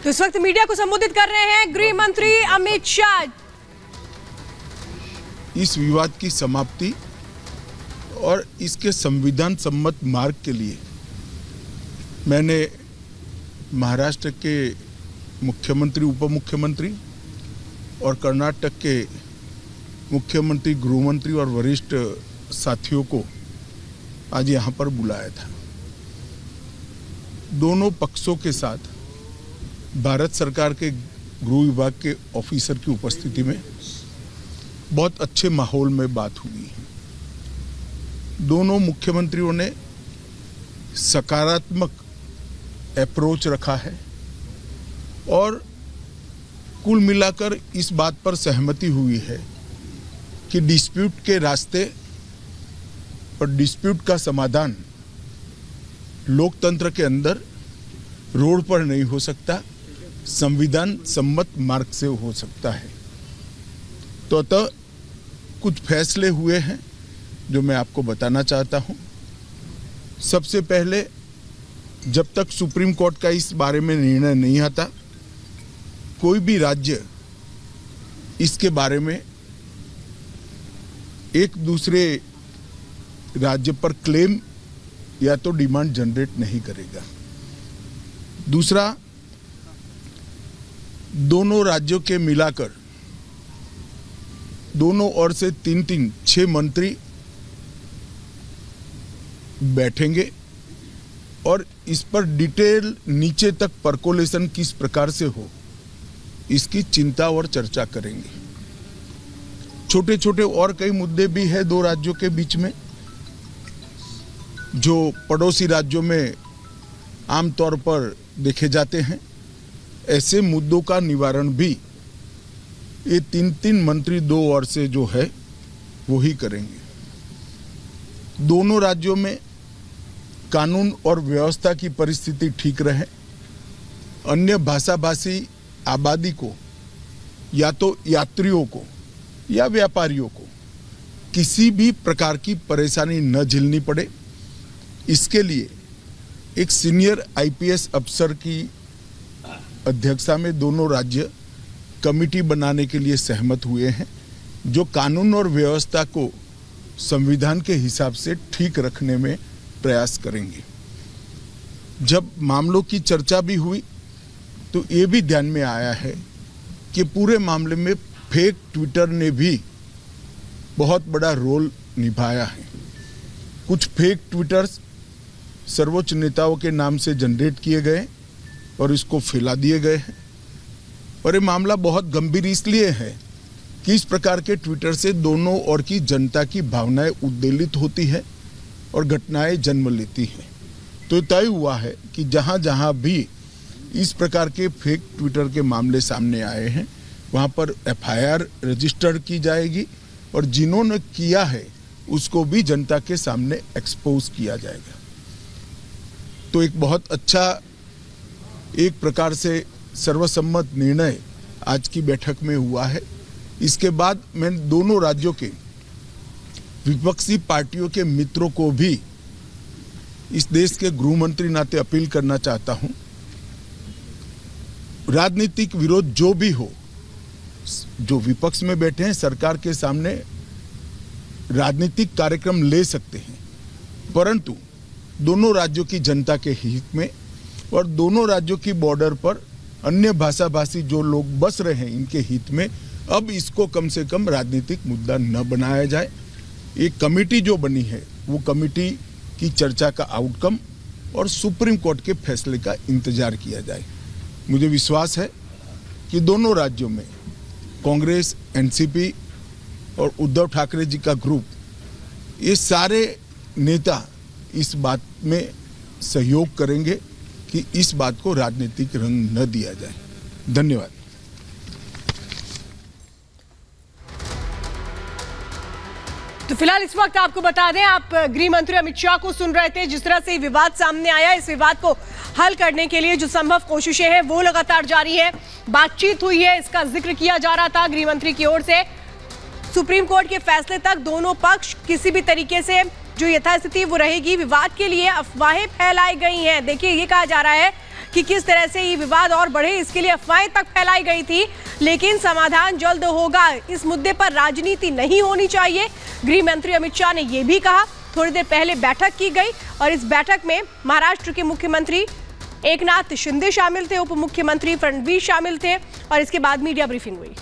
तो इस वक्त मीडिया को संबोधित कर रहे हैं गृह मंत्री अमित शाह। इस विवाद की समाप्ति और इसके संविधान सम्मत मार्ग के लिए मैंने महाराष्ट्र के मुख्यमंत्री, उप मुख्यमंत्री और कर्नाटक के मुख्यमंत्री, गृहमंत्री और वरिष्ठ साथियों को आज यहाँ पर बुलाया था। दोनों पक्षों के साथ भारत सरकार के गृह विभाग के ऑफिसर की उपस्थिति में बहुत अच्छे माहौल में बात हुई है। दोनों मुख्यमंत्रियों ने सकारात्मक अप्रोच रखा है और कुल मिलाकर इस बात पर सहमति हुई है कि डिस्प्यूट के रास्ते और डिस्प्यूट का समाधान लोकतंत्र के अंदर रोड पर नहीं हो सकता, संविधान सम्मत मार्ग से हो सकता है। तो अतः कुछ फैसले हुए हैं जो मैं आपको बताना चाहता हूं। सबसे पहले, जब तक सुप्रीम कोर्ट का इस बारे में निर्णय नहीं आता, कोई भी राज्य इसके बारे में एक दूसरे राज्य पर क्लेम या तो डिमांड जनरेट नहीं करेगा। दूसरा, दोनों राज्यों के मिलाकर दोनों ओर से 6 मंत्री बैठेंगे और इस पर डिटेल नीचे तक परकोलेशन किस प्रकार से हो, इसकी चिंता और चर्चा करेंगे। छोटे छोटे और कई मुद्दे भी हैं दो राज्यों के बीच में, जो पड़ोसी राज्यों में आमतौर पर देखे जाते हैं। ऐसे मुद्दों का निवारण भी ये 3 मंत्री दो ओर से जो है वो ही करेंगे। दोनों राज्यों में कानून और व्यवस्था की परिस्थिति ठीक रहे, अन्य भाषाभाषी आबादी को या तो यात्रियों को या व्यापारियों को किसी भी प्रकार की परेशानी न झेलनी पड़े, इसके लिए एक सीनियर आईपीएस अफसर की अध्यक्षता में दोनों राज्य कमिटी बनाने के लिए सहमत हुए हैं, जो कानून और व्यवस्था को संविधान के हिसाब से ठीक रखने में प्रयास करेंगे। जब मामलों की चर्चा भी हुई तो ये भी ध्यान में आया है कि पूरे मामले में फेक ट्विटर ने भी बहुत बड़ा रोल निभाया है। कुछ फेक ट्विटर्स सर्वोच्च नेताओं के नाम से जनरेट किए गए और इसको फैला दिए गए हैं। और ये मामला बहुत गंभीर इसलिए है कि इस प्रकार के ट्विटर से दोनों ओर की जनता की भावनाएं उद्वेलित होती है और घटनाएं जन्म लेती हैं। तो तय हुआ है कि जहां जहां भी इस प्रकार के फेक ट्विटर के मामले सामने आए हैं, वहां पर एफआईआर रजिस्टर की जाएगी और जिन्होंने किया है उसको भी जनता के सामने एक्सपोज किया जाएगा। तो एक बहुत अच्छा, एक प्रकार से सर्वसम्मत निर्णय आज की बैठक में हुआ है। इसके बाद मैं दोनों राज्यों के विपक्षी पार्टियों के मित्रों को भी इस देश के गृह मंत्री नाते अपील करना चाहता हूं, राजनीतिक विरोध जो भी हो, जो विपक्ष में बैठे हैं सरकार के सामने राजनीतिक कार्यक्रम ले सकते हैं, परंतु दोनों राज्यों की जनता के हित में और दोनों राज्यों की बॉर्डर पर अन्य भाषाभाषी जो लोग बस रहे हैं इनके हित में अब इसको कम से कम राजनीतिक मुद्दा न बनाया जाए। एक कमेटी जो बनी है वो कमेटी की चर्चा का आउटकम और सुप्रीम कोर्ट के फैसले का इंतजार किया जाए। मुझे विश्वास है कि दोनों राज्यों में कांग्रेस, एनसीपी और उद्धव ठाकरे जी का ग्रुप, ये सारे नेता इस बात में सहयोग करेंगे कि इस बात को राजनीतिक रंग न दिया जाए। धन्यवाद। तो फिलहाल इस वक्त आपको बता दें, आप गृह मंत्री अमित शाह को सुन रहे थे। जिस तरह से विवाद सामने आया, इस विवाद को हल करने के लिए जो संभव कोशिशें हैं वो लगातार जारी है। बातचीत हुई है, इसका जिक्र किया जा रहा था गृह मंत्री की ओर से। सुप्रीम कोर्ट के फैसले तक दोनों पक्ष किसी भी तरीके से जो यथास्थिति वो रहेगी। विवाद के लिए अफवाहें फैलाई गई हैं। देखिए, ये कहा जा रहा है कि किस तरह से ये विवाद और बढ़े, इसके लिए अफवाहें तक फैलाई गई थी। लेकिन समाधान जल्द होगा, इस मुद्दे पर राजनीति नहीं होनी चाहिए। गृह मंत्री अमित शाह ने यह भी कहा। थोड़ी देर पहले बैठक की गई और इस बैठक में महाराष्ट्र के मुख्यमंत्री एकनाथ शिंदे शामिल थे, उप मुख्यमंत्री फडणवीस शामिल थे और इसके बाद मीडिया ब्रीफिंग हुई।